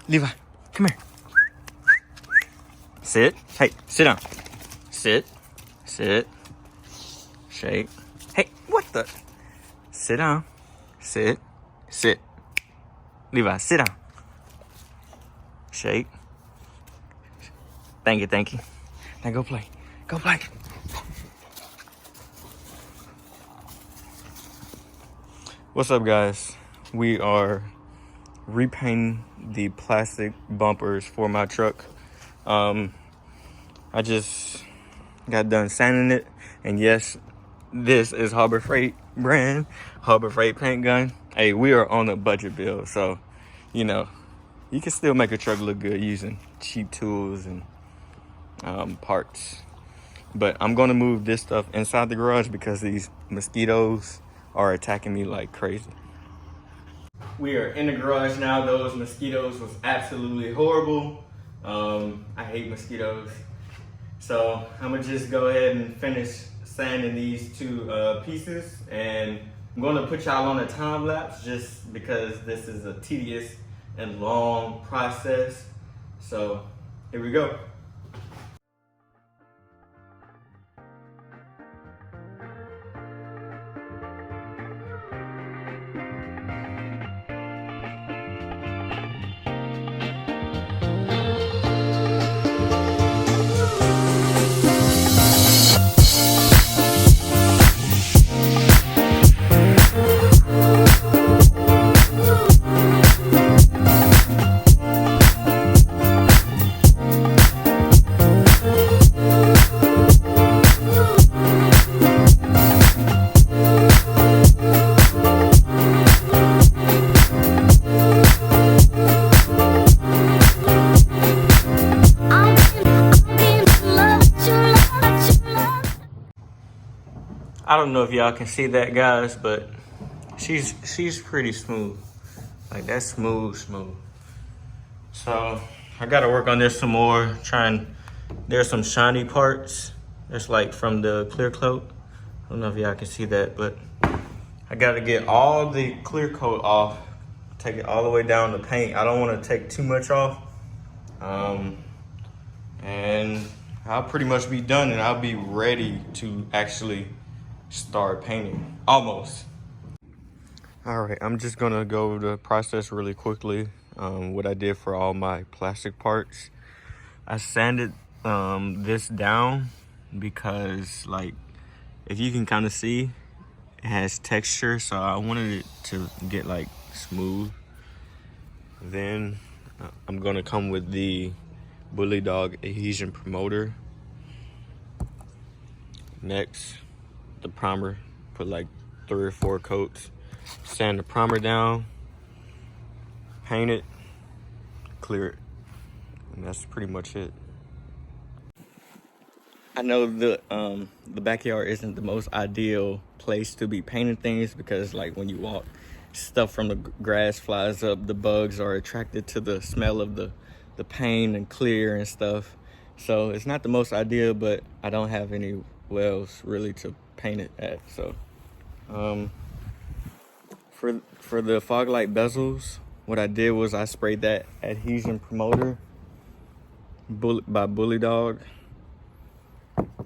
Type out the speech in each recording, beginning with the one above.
Levi, come here. Sit. Hey, sit down. Sit. Sit. Shake. Hey, what the? Sit down. Sit. Sit. Levi, sit down. Shake. Thank you, thank you. Now go play. Go play. What's up, guys? We are repainting the plastic bumpers for my truck. I just got done sanding it, and yes, this is Harbor Freight brand, Harbor Freight paint gun. Hey, we are on a budget bill, so you know, you can still make a truck look good using cheap tools and parts. But I'm gonna move this stuff inside the garage because these mosquitoes are attacking me like crazy. We are in the garage now. Those mosquitoes was absolutely horrible. I hate mosquitoes. So I'm gonna just go ahead and finish sanding these two pieces, and I'm gonna put y'all on a time lapse just because this is a tedious and long process. So here we go. I don't know if y'all can see that, guys, but she's pretty smooth. Like, that's smooth. So I gotta work on this some more. There's some shiny parts. That's like from the clear coat. I don't know if y'all can see that, but I gotta get all the clear coat off. Take it all the way down to paint. I don't wanna take too much off. And I'll pretty much be done, and I'll be ready to actually start painting, almost. All right, I'm just gonna go over the process really quickly. What I did for all my plastic parts, I sanded this down because, like, if you can kind of see, it has texture, so I wanted it to get like smooth. Then I'm gonna come with the Bully Dog adhesion promoter. Next, the primer, put like 3 or 4 coats, sand the primer down, paint it, clear it, and that's pretty much it. I know the backyard isn't the most ideal place to be painting things because, like, when you walk, stuff from the grass flies up, the bugs are attracted to the smell of the paint and clear and stuff. So it's not the most ideal, but I don't have any wells really to paint it at. So for the fog light bezels, what I did was I sprayed that adhesion promoter by Bully Dog.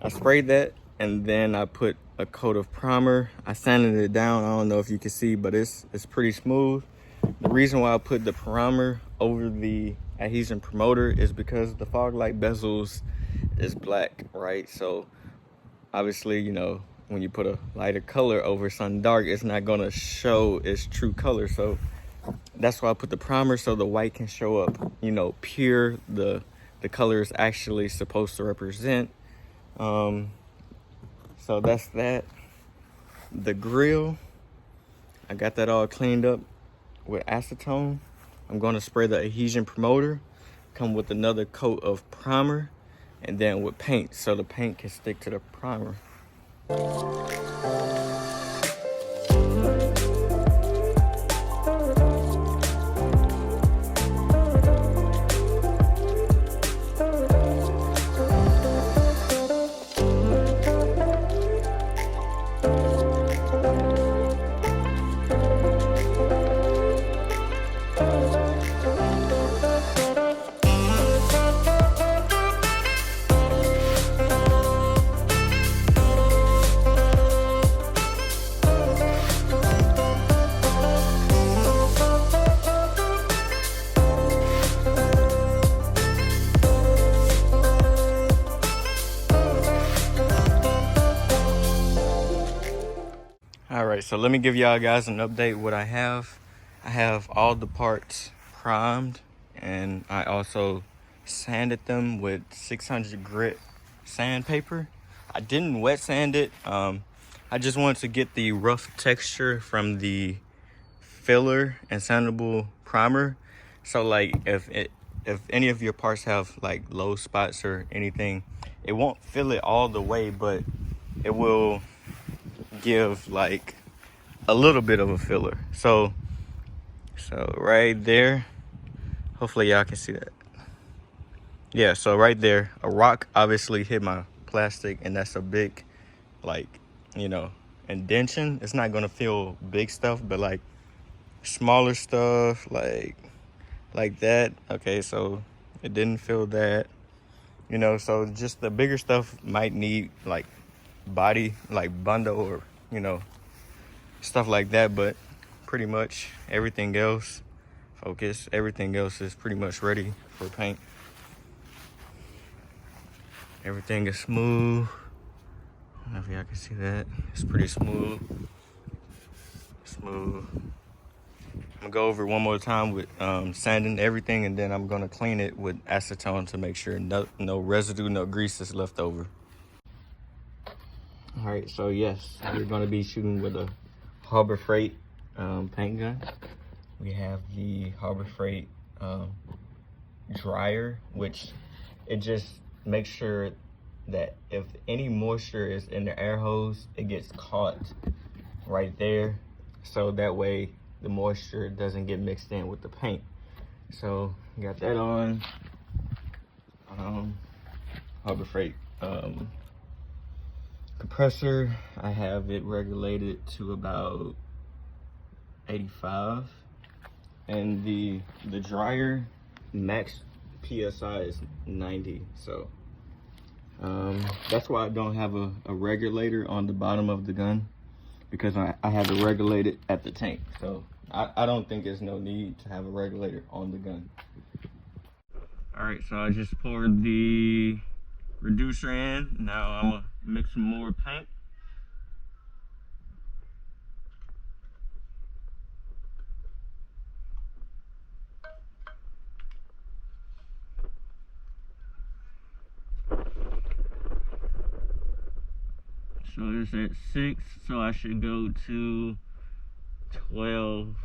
I sprayed that, and then I put a coat of primer. I sanded it down. I don't know if you can see, but it's pretty smooth. The reason why I put the primer over the adhesion promoter is because the fog light bezels is black, right? So obviously, you know, when you put a lighter color over something dark, it's not gonna show its true color. So that's why I put the primer, so the white can show up, you know, pure, the color is actually supposed to represent. So that's that. The grill, I got that all cleaned up with acetone. I'm gonna spray the adhesion promoter, come with another coat of primer, and then with paint, so the paint can stick to the primer. so let me give y'all guys an update what I have. I have all the parts primed, and I also sanded them with 600 grit sandpaper. I didn't wet sand it. I just wanted to get the rough texture from the filler and sandable primer. So like if any of your parts have like low spots or anything, it won't fill it all the way, but it will give like a little bit of a filler. So right there, hopefully y'all can see that. Yeah, so right there, a rock obviously hit my plastic, and that's a big, like, you know, indentation. It's not gonna feel big stuff, but like smaller stuff, like that. Okay, so it didn't feel that, you know. So just the bigger stuff might need like body, like bundle, or, you know, stuff like that. But pretty much everything else, focus, everything else is pretty much ready for paint. Everything is smooth. I don't know if y'all can see that. It's pretty smooth. I'm gonna go over it one more time with sanding everything, and then I'm gonna clean it with acetone to make sure no residue, no grease is left over. All right, so yes, we're gonna be shooting with a Harbor Freight paint gun. We have the Harbor Freight dryer, which it just makes sure that if any moisture is in the air hose, it gets caught right there, so that way the moisture doesn't get mixed in with the paint. So got that on. Harbor Freight compressor, I have it regulated to about 85, and the dryer max PSI is 90. So that's why I don't have a regulator on the bottom of the gun, because I have it regulated at the tank. So I don't think there's no need to have a regulator on the gun. All right, so I just poured the reducer in. Now I'm gonna mix some more paint. So it's at 6, so I should go to 12.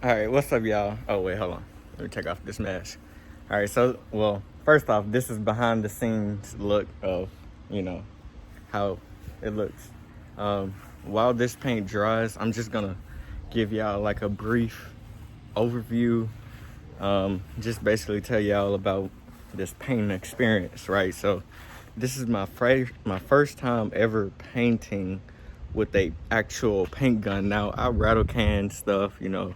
All right, what's up, y'all? Oh, wait, hold on. Let me take off this mask. All right, so, well, first off, this is behind the scenes look of, you know, how it looks. While this paint dries, I'm just gonna give y'all like a brief overview. Just basically tell y'all about this painting experience, right? So, this is my first time ever painting with a actual paint gun. Now, I rattle can stuff, you know,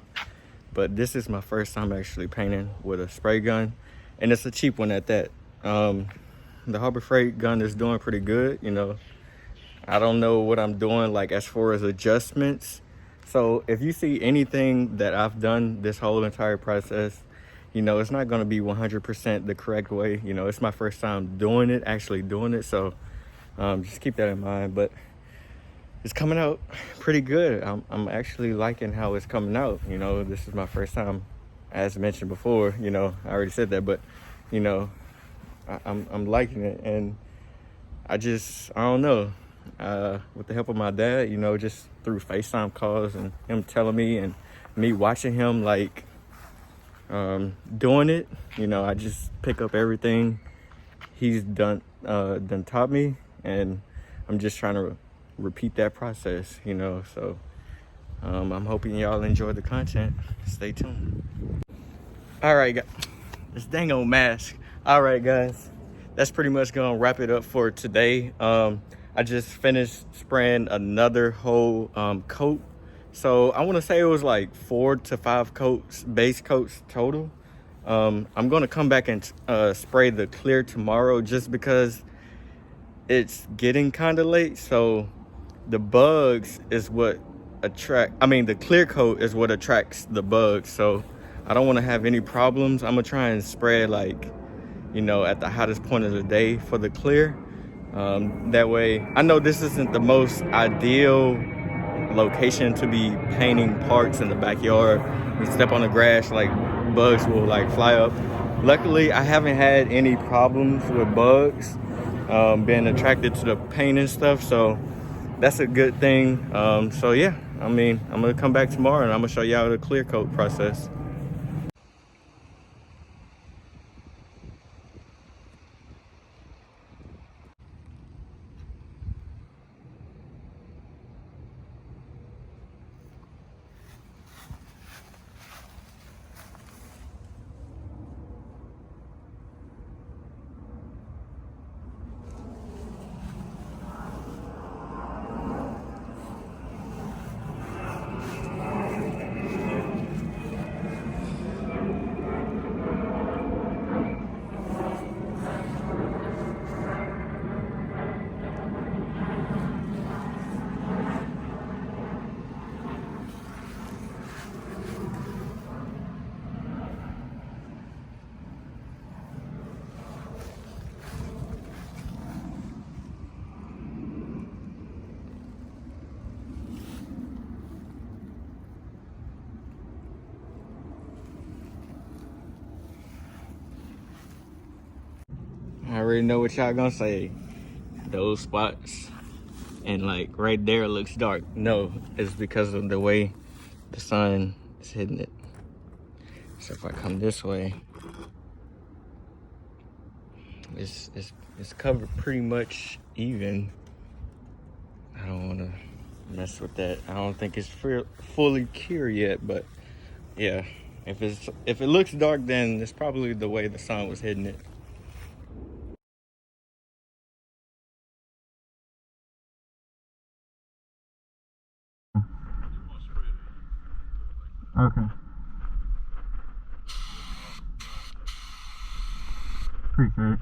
but this is my first time actually painting with a spray gun, and it's a cheap one at that. The Harbor Freight gun is doing pretty good, you know. I don't know what I'm doing like as far as adjustments. So if you see anything that I've done this whole entire process, you know, it's not going to be 100% the correct way. You know, it's my first time doing it, actually doing it. So just keep that in mind. But it's coming out pretty good. I'm actually liking how it's coming out. You know, this is my first time, as mentioned before. You know, I already said that, but you know, I'm liking it, and I don't know. With the help of my dad, you know, just through FaceTime calls and him telling me and me watching him like doing it, you know, I just pick up everything he's done taught me, and I'm just trying to repeat that process, you know. So I'm hoping y'all enjoy the content. Stay tuned. All right, guys, this dang old mask. All right, guys, that's pretty much gonna wrap it up for today. I just finished spraying another whole coat. So I want to say it was like 4 to 5 coats, base coats total. I'm going to come back and spray the clear tomorrow just because it's getting kind of late. So the bugs is what the clear coat is what attracts the bugs. So I don't want to have any problems. I'm going to try and spray like, you know, at the hottest point of the day for the clear. That way, I know this isn't the most ideal location to be painting parts in the backyard. You step on the grass, like bugs will like fly up. Luckily, I haven't had any problems with bugs being attracted to the paint and stuff, so that's a good thing. So yeah, I mean, I'm gonna come back tomorrow and I'm gonna show y'all the clear coat process. I already know what y'all gonna say. Those spots and like right there looks dark. No, it's because of the way the sun is hitting it. So if I come this way, it's covered pretty much even. I don't want to mess with that. I don't think it's fully cured yet, but yeah, if it looks dark, then it's probably the way the sun was hitting it. Okay. Appreciate it.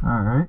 All right.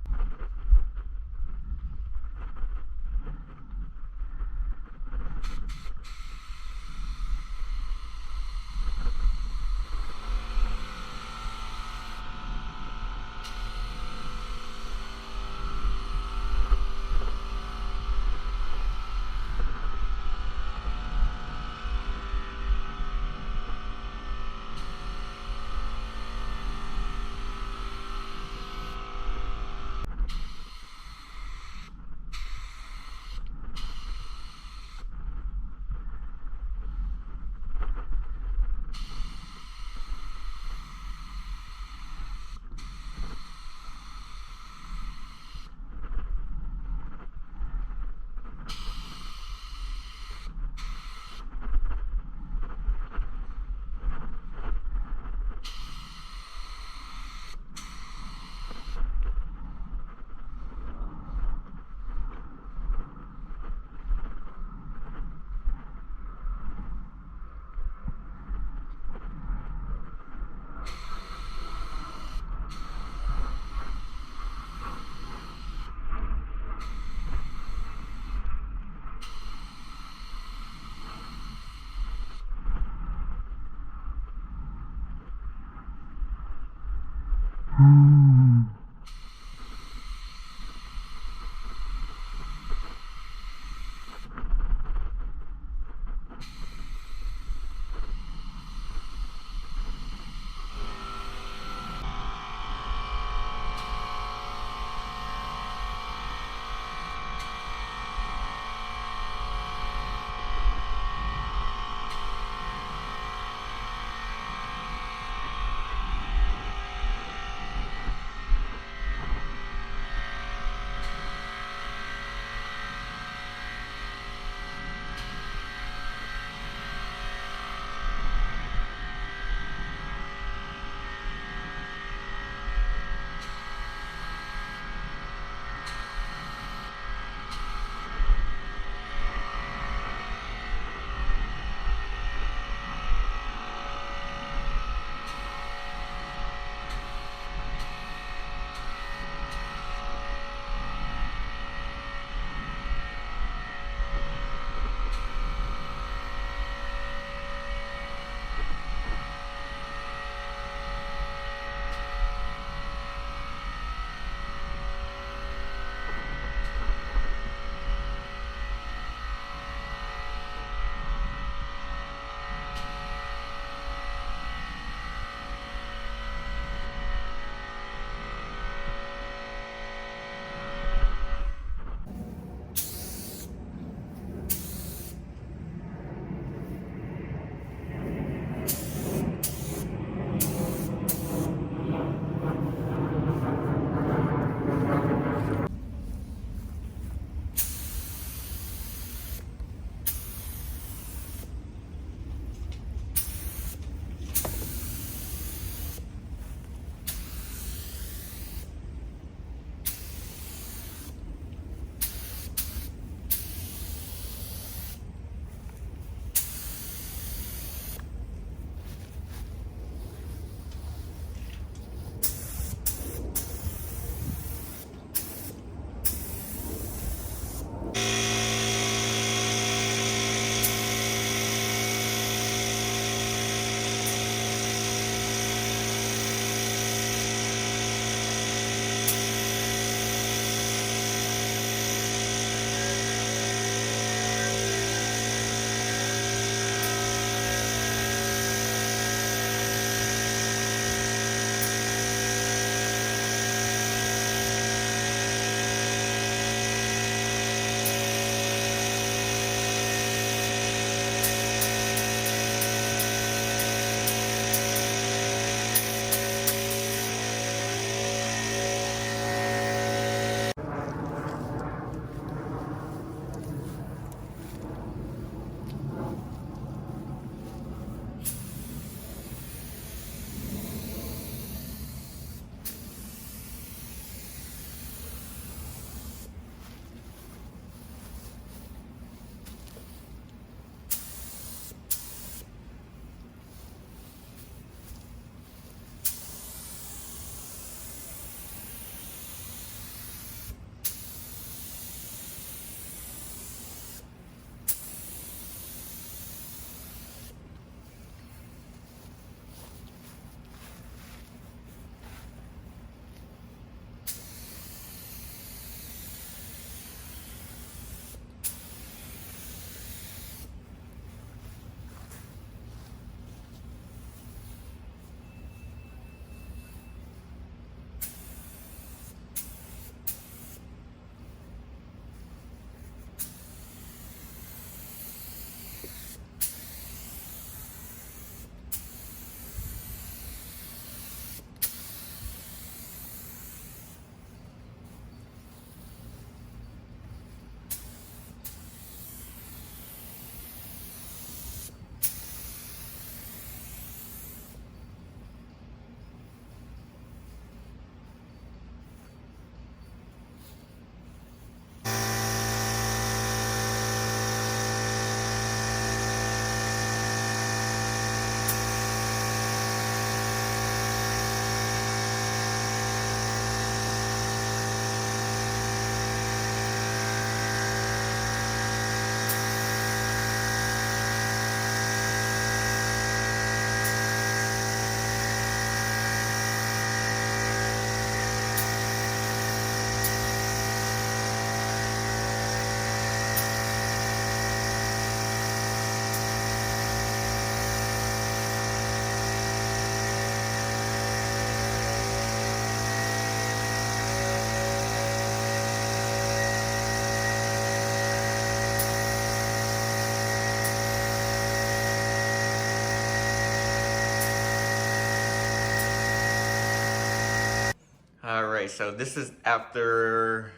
Anyway, so this is after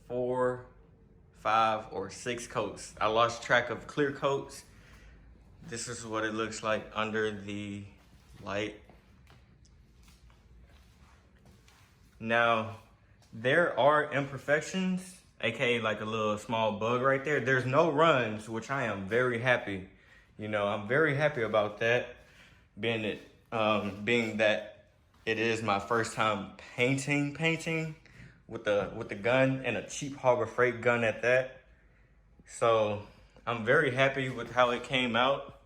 4, 5, or 6 coats. I lost track of clear coats. This is what it looks like under the light. Now, there are imperfections, aka like a little small bug right there. There's no runs, which I am very happy. You know, I'm very happy about that, being that it is my first time painting with the gun, and a cheap Harbor Freight gun at that. So I'm very happy with how it came out.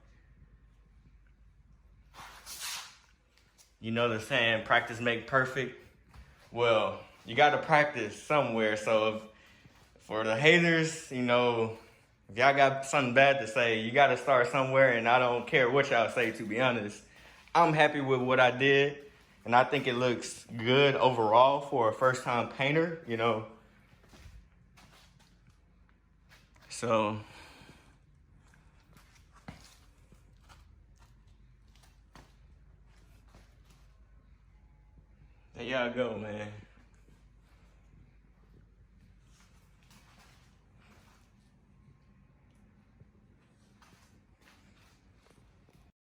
You know the saying, practice make perfect. Well, you gotta practice somewhere. So for the haters, you know, if y'all got something bad to say, you gotta start somewhere, and I don't care what y'all say, to be honest. I'm happy with what I did, and I think it looks good overall for a first-time painter, you know. So there y'all go, man.